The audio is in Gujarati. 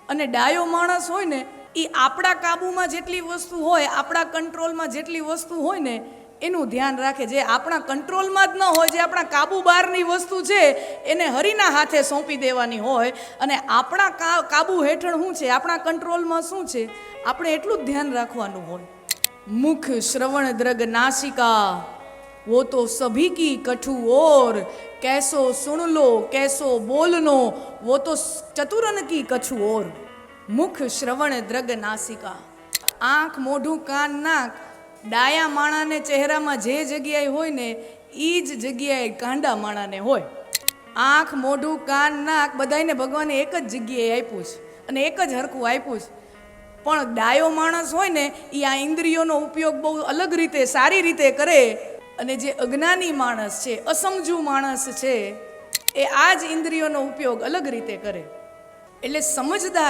અને ડાયો માણસ હોય ને એ આપણા કાબૂમાં જેટલી વસ્તુ હોય, આપણા કંટ્રોલમાં જેટલી વસ્તુ હોય ને એનું ધ્યાન રાખે. જે આપણા કંટ્રોલમાં જ ન હોય, જે આપણા કાબુ બહારની વસ્તુ છે એને હરીના હાથે સોંપી દેવાની હોય. અને આપણા કાબુ હેઠળ શું છે, આપણા કંટ્રોલમાં શું છે, આપણે એટલું જ ધ્યાન રાખવાનું હોય. મુખ શ્રવણ દ્રગ નાસિકા वो तो सभी की कठु और, कैसो सुन लो कैसो बोलनो वो तो चतुरन की कछु और. મુખ શ્રવણ દ્રગ નાસિકા, આંખ મોઢું કાન નાક ડાયા માણાને ચહેરામાં જે જગ્યાએ હોય ને એ જ જગ્યાએ ગાંડા માણાને હોય. આંખ મોઢું કાન નાક બધાને ભગવાને એક જ જગ્યાએ આપ્યું છે અને એક જ હરખું આપ્યું છે. પણ ડાયો માણસ હોય ને એ આ ઇન્દ્રિયોનો ઉપયોગ બહુ અલગ રીતે, સારી રીતે કરે. અને જે અજ્ઞાની માણસ છે, અસમજુ માણસ છે, એ આ જ ઇન્દ્રિયોનો ઉપયોગ અલગ રીતે કરે. એટલે સમજદાર